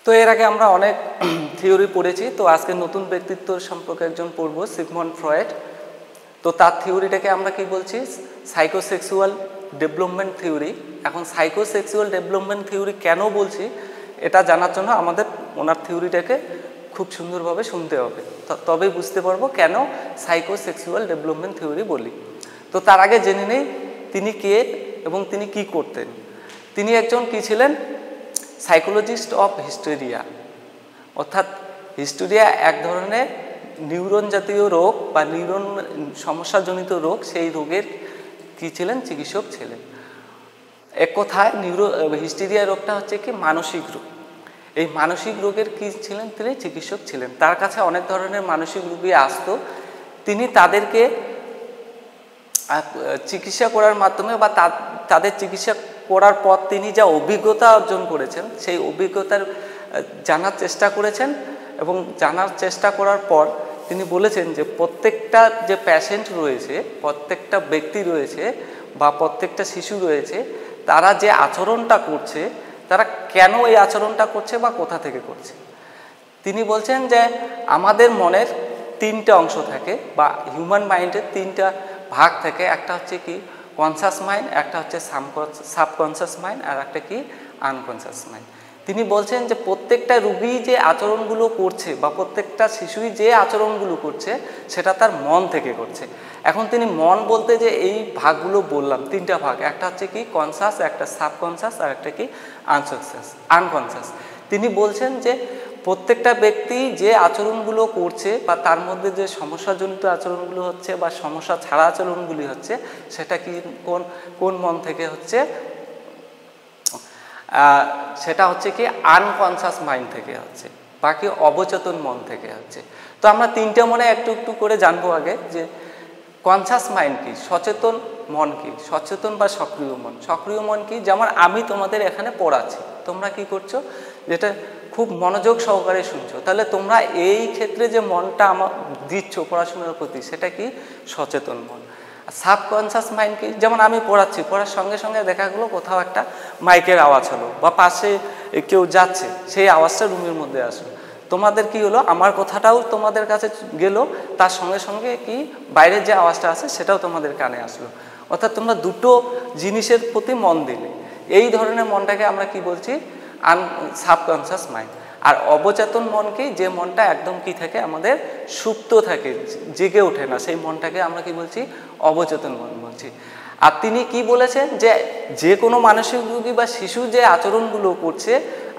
তো এর আগে আমরা অনেক থিওরি পড়েছি, তো আজকে নতুন ব্যক্তিত্ব সম্পর্কে একজন পড়ব, সিগমন্ড ফ্রয়েড। তো তার থিওরিটাকে আমরা কি বলছি, সাইকোসেক্সুয়াল ডেভেলপমেন্ট থিওরি। এখন সাইকোসেক্সুয়াল ডেভেলপমেন্ট থিওরি কেন বলছি এটা জানার জন্য আমাদের ওনার থিওরিটাকে খুব সুন্দরভাবে শুনতে হবে, তবেই বুঝতে পারবো কেন সাইকোসেক্সুয়াল ডেভেলপমেন্ট থিওরি বলি। তো তার আগে জেনে নেই তিনি কে এবং তিনি কি করতেন। তিনি একজন কি ছিলেন, সাইকোলজিস্ট অফ হিস্টেরিয়া। অর্থাৎ হিস্টেরিয়া এক ধরনের নিউরন জাতীয় রোগ বা নিউরন সমস্যাজনিত রোগ, সেই রোগের কি ছিলেন, চিকিৎসক ছিলেন। এক কথায় হিস্টেরিয়া রোগটা হচ্ছে কি মানসিক রোগ। এই মানসিক রোগের কি ছিলেন, তিনি চিকিৎসক ছিলেন। তার কাছে অনেক ধরনের মানসিক রোগী আসতো, তিনি তাদেরকে চিকিৎসা করার মাধ্যমে বা তাদের চিকিৎসা করার পর তিনি যা অভিজ্ঞতা অর্জন করেছেন সেই অভিজ্ঞতার জানার চেষ্টা করেছেন, এবং জানার চেষ্টা করার পর তিনি বলেছেন যে প্রত্যেকটা যে পেশেন্ট রয়েছে, প্রত্যেকটা ব্যক্তি রয়েছে বা প্রত্যেকটা শিশু রয়েছে, তারা যে আচরণটা করছে, তারা কেন এই আচরণটা করছে বা কোথা থেকে করছে। তিনি বলছেন যে আমাদের মনের তিনটা অংশ থাকে বা হিউম্যান মাইন্ডের তিনটা ভাগ থাকে। একটা হচ্ছে কি কনসাস মাইন্ড, একটা হচ্ছে সাবকনসাস মাইন্ড, আর একটা কি আনকনসাস মাইন্ড। তিনি বলছেন যে প্রত্যেকটা রোগী যে আচরণগুলো করছে বা প্রত্যেকটা শিশুই যে আচরণগুলো করছে সেটা তার মন থেকে করছে। এখন তিনি মন বলতে যে এই ভাগগুলো বললাম, তিনটা ভাগ, একটা হচ্ছে কি কনসাস, একটা সাবকনসাস, আর একটা কি আনকনসাস। তিনি বলছেন যে প্রত্যেকটা ব্যক্তি যে আচরণগুলো করছে বা তার মধ্যে যে সমস্যাজনিত আচরণগুলো হচ্ছে বা সমস্যা ছাড়া আচরণগুলি হচ্ছে, সেটা কি কোন মন থেকে হচ্ছে, সেটা হচ্ছে কি আনকনসাস মাইন্ড থেকে হচ্ছে, বাকি অবচেতন মন থেকে হচ্ছে। তো আমরা তিনটা মনে একটু একটু করে জানবো আগে যে কনসাস মাইন্ড কি, সচেতন মন কি, সচেতন বা সক্রিয় মন। সক্রিয় মন কি, যেমন আমি তোমাদের এখানে পড়াচ্ছি, তোমরা কি করছো, যেটা খুব মনোযোগ সহকারে শুনছো, তাহলে তোমরা এই ক্ষেত্রে যে মনটা আমার দিচ্ছ পড়াশোনার প্রতি, সেটা কি সচেতন মন। সাবকনসাস মাইন্ড কি, যেমন আমি পড়াচ্ছি, পড়ার সঙ্গে সঙ্গে দেখা গেলো কোথাও একটা মাইকের আওয়াজ হলো বা পাশে কেউ যাচ্ছে, সেই আওয়াজটা রুমের মধ্যে আসলো, তোমাদের কি হলো, আমার কথাটাও তোমাদের কাছে গেল, তার সঙ্গে সঙ্গে কি বাইরের যে আওয়াজটা আছে সেটাও তোমাদের কানে আসলো। অর্থাৎ তোমরা দুটো জিনিসের প্রতি মন দিলে। এই ধরনের মনটাকে আমরা কি বলছি, সাবকনসাস মাইন্ড। আর অবচেতন মন কি, যে মনটা একদম কি থাকে, আমাদের সুপ্ত থাকে, জেগে ওঠে না, সেই মনটাকে আমরা কি বলছি, অবচেতন মন বলছি। আর তিনি কি বলেছেন যে কোনো মানসিক রোগী বা শিশু যে আচরণগুলো করছে,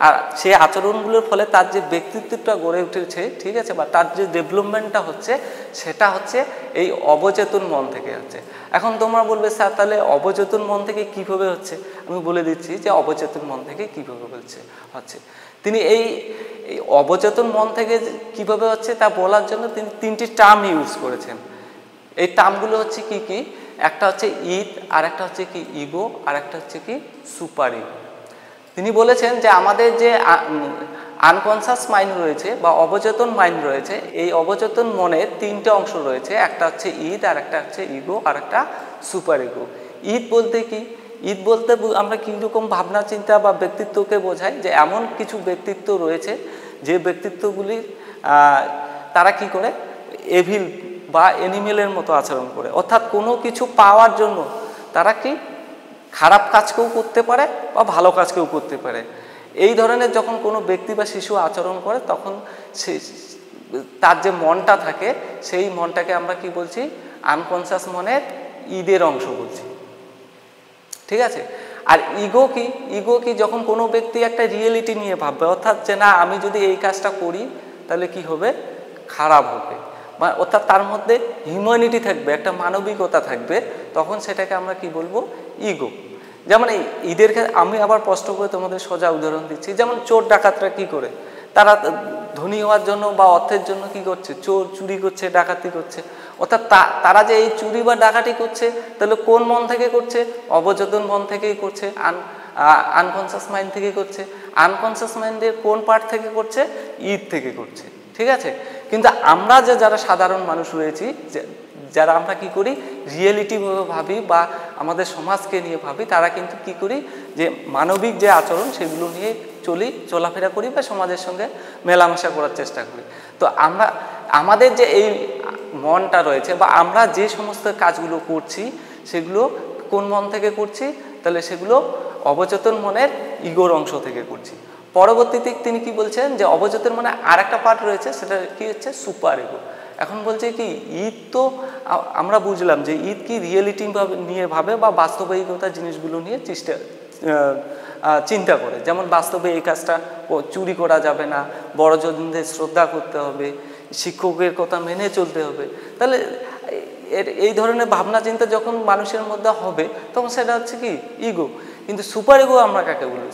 আর সেই আচরণগুলোর ফলে তার যে ব্যক্তিত্বটা গড়ে উঠেছে, ঠিক আছে, বা তার যে ডেভেলপমেন্টটা হচ্ছে, সেটা হচ্ছে এই অবচেতন মন থেকে হচ্ছে। এখন তোমরা বলবে স্যার তাহলে অবচেতন মন থেকে কীভাবে হচ্ছে, আমি বলে দিচ্ছি যে অবচেতন মন থেকে কীভাবে হচ্ছে। তিনি এই অবচেতন মন থেকে কীভাবে হচ্ছে তা বলার জন্য তিনি তিনটি টার্ম ইউজ করেছেন। এই টার্মগুলো হচ্ছে কি কি, একটা হচ্ছে ইদ, আর একটা হচ্ছে কি ইগো, আর একটা হচ্ছে কি সুপার ইগো। তিনি বলেছেন যে আমাদের যে আনকনসাস মাইন্ড রয়েছে বা অবচেতন মাইন্ড রয়েছে, এই অবচেতন মনের তিনটে অংশ রয়েছে, একটা হচ্ছে ইদ, আর একটা হচ্ছে ইগো, আর একটা সুপার ইগো। ইদ বলতে কি, ইদ বলতে আমরা কীরকম ভাবনা চিন্তা বা ব্যক্তিত্বকে বোঝাই, যে এমন কিছু ব্যক্তিত্ব রয়েছে যে ব্যক্তিত্বগুলি তারা কি করে, এভিল বা অ্যানিমেলের মতো আচরণ করে। অর্থাৎ কোনো কিছু পাওয়ার জন্য তারা কি খারাপ কাজকেও করতে পারে বা ভালো কাজকেও করতে পারে। এই ধরনের যখন কোনো ব্যক্তি বা শিশু আচরণ করে, তখন তার যে মনটা থাকে, সেই মনটাকে আমরা কি বলছি, আনকনসাস মনের ইদের অংশ বলছি, ঠিক আছে। আর ইগো কি, ইগো কি, যখন কোনো ব্যক্তি একটা রিয়েলিটি নিয়ে ভাববে, অর্থাৎ যে না আমি যদি এই কাজটা করি তাহলে কি হবে, খারাপ হবে, বা অর্থাৎ তার মধ্যে হিউম্যানিটি থাকবে, একটা মানবিকতা থাকবে, তখন সেটাকে আমরা কি বলবো, ইগো। যেমন এই ঈদের আমি আবার স্পষ্ট করে তোমাদের সোজা উদাহরণ দিচ্ছি, যেমন চোর ডাকাতরা কি করে, তারা ধনী হওয়ার জন্য বা অর্থের জন্য কি করছে, চুরি করছে, ডাকাতি করছে। অর্থাৎ তারা যে এই চুরি বা ডাকাতি করছে, তাহলে কোন মন থেকে করছে, অবচেতন মন থেকেই করছে, আনকনসাস মাইন্ড থেকে করছে। আনকনসাস মাইন্ডের কোন পার্ট থেকে করছে, ঈদ থেকে করছে, ঠিক আছে। কিন্তু আমরা যারা সাধারণ মানুষ রয়েছি, যারা আমরা কি করি, রিয়েলিটিভাবে ভাবি বা আমাদের সমাজকে নিয়ে ভাবি, তারা কিন্তু কি করি, যে মানবিক যে আচরণ সেগুলো নিয়ে চলাফেরা করি বা সমাজের সঙ্গে মেলামেশা করার চেষ্টা করি। তো আমাদের যে এই মনটা রয়েছে বা আমরা যে সমস্ত কাজগুলো করছি সেগুলো কোন মন থেকে করছি? তাহলে সেগুলো অবচেতন মনের ইগোর অংশ থেকে করছি। পরবর্তীতে তিনি কি বলছেন যে অবচেতন মনে আর একটা পার্ট রয়েছে, সেটা কি হচ্ছে? Super ego. এখন বলছে কি ঈদ তো আমরা বুঝলাম যে ঈদ কি রিয়েলিটি নিয়ে ভাবে বা বাস্তবিকতা জিনিসগুলো নিয়ে চিন্তা করে। যেমন বাস্তবে এই কাজটা চুরি করা যাবে না, বড়জনদের শ্রদ্ধা করতে হবে, শিক্ষকের কথা মেনে চলতে হবে। তাহলে এই ধরনের ভাবনা চিন্তা যখন মানুষের মধ্যে হবে তখন সেটা হচ্ছে কি ইগো। কিন্তু সুপার ইগো আমরা কাকে বলি?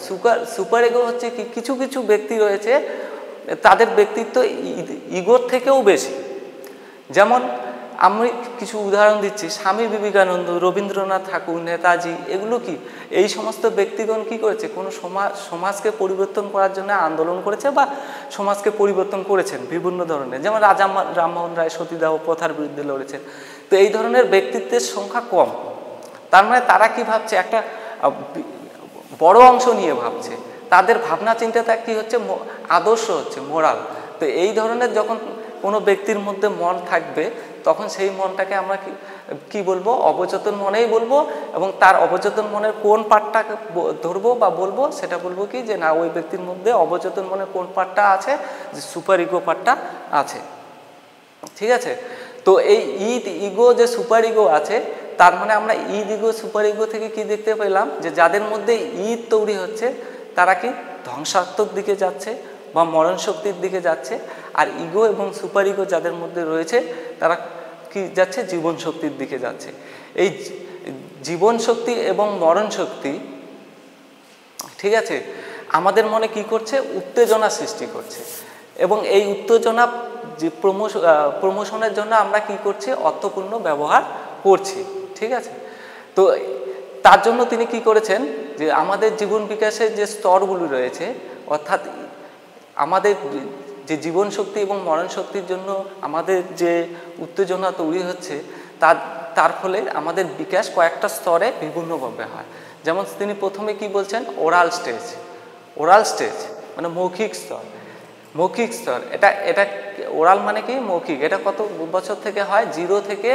সুপার ইগো হচ্ছে কি কিছু কিছু ব্যক্তি রয়েছে তাদের ব্যক্তিত্ব ইগোর থেকেও বেশি। যেমন আমি কিছু উদাহরণ দিচ্ছি, স্বামী বিবেকানন্দ, রবীন্দ্রনাথ ঠাকুর, নেতাজি, এগুলো কি এই সমস্ত ব্যক্তিগণ কি করেছে? কোনো সমাজকে পরিবর্তন করার জন্য আন্দোলন করেছে বা সমাজকে পরিবর্তন করেছেন বিভিন্ন ধরনের। যেমন রাজা রামমোহন রায় সতীদাহ প্রথার বিরুদ্ধে লড়েছেন। তো এই ধরনের ব্যক্তিত্বের সংখ্যা কম। তার মানে তারা কি ভাবছে? একটা বড় অংশ নিয়ে ভাবছে। তাদের ভাবনা চিন্তাটা কি হচ্ছে? আদর্শ হচ্ছে, মোরাল। তো এই ধরনের যখন কোনো ব্যক্তির মধ্যে মন থাকবে তখন সেই মনটাকে আমরা কি বলবো? অবচেতন মনেই বলবো। এবং তার অবচেতন মনের কোন পার্টটাকে ধরবো বা বলবো? সেটা বলবো কি যে না, ওই ব্যক্তির মধ্যে অবচেতন মনের কোন পার্টটা আছে? যে সুপার ইগো পার্টটা আছে। ঠিক আছে? তো এই ইগো যে সুপার ইগো আছে, তার মানে আমরা ইগো সুপার ইগো থেকে কি দেখতে পেলাম? যে যাদের মধ্যে তৈরি হচ্ছে তারা কি ধ্বংসাত্মক দিকে যাচ্ছে বা মরণ শক্তির দিকে যাচ্ছে। আর ইগো এবং সুপার ইগো যাদের মধ্যে রয়েছে তারা কি যাচ্ছে? জীবন শক্তির দিকে যাচ্ছে। এই জীবন শক্তি এবং মরণ শক্তি, ঠিক আছে, আমাদের মনে কি করছে? উত্তেজনা সৃষ্টি করছে। এবং এই উত্তেজনা যে প্রমোশনের জন্য আমরা কি করছি? অর্থপূর্ণ ব্যবহার করছি। ঠিক আছে? তো তার জন্য তিনি কি করেছেন? যে আমাদের জীবন বিকাশের যে স্তরগুলি রয়েছে, অর্থাৎ আমাদের যে জীবন শক্তি এবং মরণ শক্তির জন্য আমাদের যে উত্তেজনা তৈরি হচ্ছে তার ফলে আমাদের বিকাশ কয়েকটা স্তরে বিভিন্নভাবে হয়। যেমন তিনি প্রথমে কি বলছেন? ওরাল স্টেজ মানে মৌখিক স্তর। মৌখিক স্তর, এটা ওরাল মানে কি? মৌখিক। এটা কত বছর থেকে হয়? 0 থেকে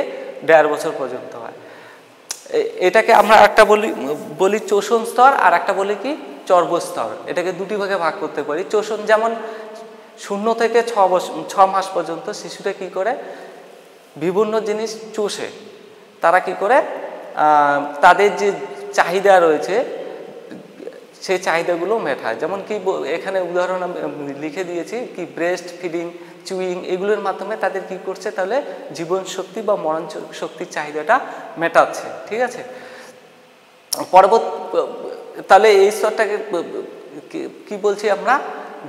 1.5 বছর পর্যন্ত হয়। এটাকে আমরা একটা বলি চোষণ স্তর, আর একটা বলি কি? চর্ব স্তর। এটাকে দুটি ভাগে ভাগ করতে পারি। চোষণ যেমন 0 থেকে 6 মাস পর্যন্ত শিশুরা কি করে? বিভিন্ন জিনিস চষে তারা কি করে? তাদের যে চাহিদা রয়েছে সেই চাহিদাগুলো মেটায়। যেমন কি এখানে উদাহরণ আমি লিখে দিয়েছি কি ব্রেস্ট ফিডিং, চুইং, এগুলোর মাধ্যমে তাদের কি করছে? তাহলে জীবন শক্তি বা মরণ শক্তির চাহিদাটা মেটাচ্ছে। ঠিক আছে? তাহলে এই স্তরটাকে কি বলছি আমরা?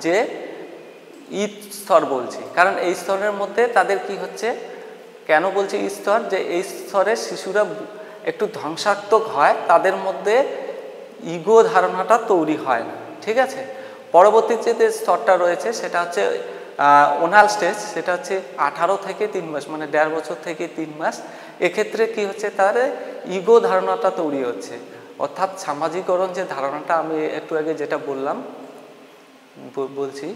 যে স্তর বলছি। কারণ এই স্তরের মধ্যে তাদের কি হচ্ছে? কেন বলছি স্তর? যে এই স্তরে শিশুরা একটু ধ্বংসাত্মক হয়, তাদের মধ্যে ইগো ধারণাটা তৈরি হয় না। ঠিক আছে? পরবর্তীতে যে স্তরটা রয়েছে সেটা হচ্ছে ওনাল স্টেজ। সেটা হচ্ছে 18 থেকে 3 মাস, মানে 1.5 বছর থেকে 3 মাস। এক্ষেত্রে কি হচ্ছে? তার ইগো ধারণাটা তৈরি হচ্ছে, অর্থাৎ সামাজিকরণ যে ধারণাটা আমি একটু আগে যেটা বলছি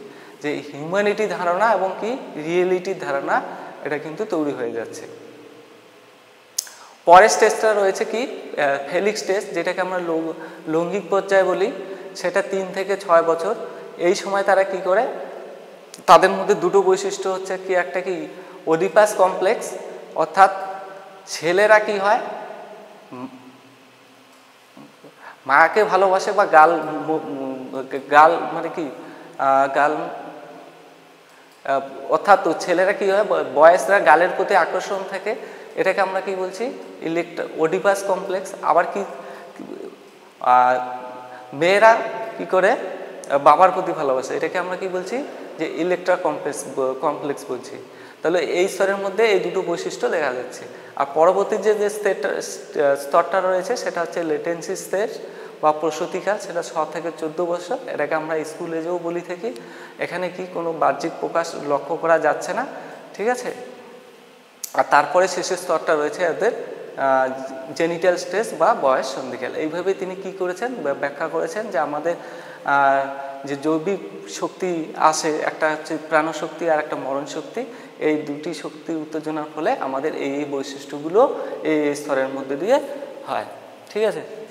যে হিউম্যানিটি ধারণা এবং কি রিয়েলিটির ধারণা, এটা কিন্তু তৈরি হয়ে যাচ্ছে। পরের স্টেজটা রয়েছে কি? ফেলিক স্টেজ, যেটাকে আমরা লৈঙ্গিক পর্যায়ে বলি। সেটা 3 থেকে 6 বছর। এই সময় তারা কি করে? তাদের মধ্যে দুটো বৈশিষ্ট্য হচ্ছে কি? একটা কি? ওডিপাস কমপ্লেক্স, অর্থাৎ ছেলেরা কি হয়? মাকে ভালোবাসে বা গাল মানে কি? গাল, অর্থাৎ ছেলেরা কি হয়? বয়েজরা গালের প্রতি আকর্ষণ থাকে। এটাকে আমরা কি বলছি? Oedipus complex. আবার কি মেয়েরা কি করে? বাবার প্রতি ভালোবাসে। এটাকে আমরা কি বলছি? যে ইলেকট্রা কমপ্লেক্স বলছি। তাহলে এই স্তরের মধ্যে এই দুটো বৈশিষ্ট্য দেখা যাচ্ছে। আর পরবর্তী যে স্তরটা রয়েছে সেটা হচ্ছে লেটেন্সি স্টেজ বা প্রসূতিকাল। সেটা 6 থেকে 14 বছর। এটাকে আমরা স্কুলে যেও বলি থাকি। এখানে কি কোনো বাহ্যিক প্রকাশ লক্ষ্য করা যাচ্ছে না। ঠিক আছে? আর তারপরে শেষের স্তরটা রয়েছে এদের জেনিটাল স্টেজ বা বয়স সন্ধিকাল। এইভাবে তিনি কি করেছেন? ব্যাখ্যা করেছেন যে আমাদের যে জৈবিক শক্তি আসে, একটা হচ্ছে প্রাণশক্তি আর একটা মরণ শক্তি, এই দুটি শক্তির উত্তেজনার ফলে আমাদের এই বৈশিষ্ট্যগুলো এই স্তরের মধ্যে দিয়ে হয়। ঠিক আছে।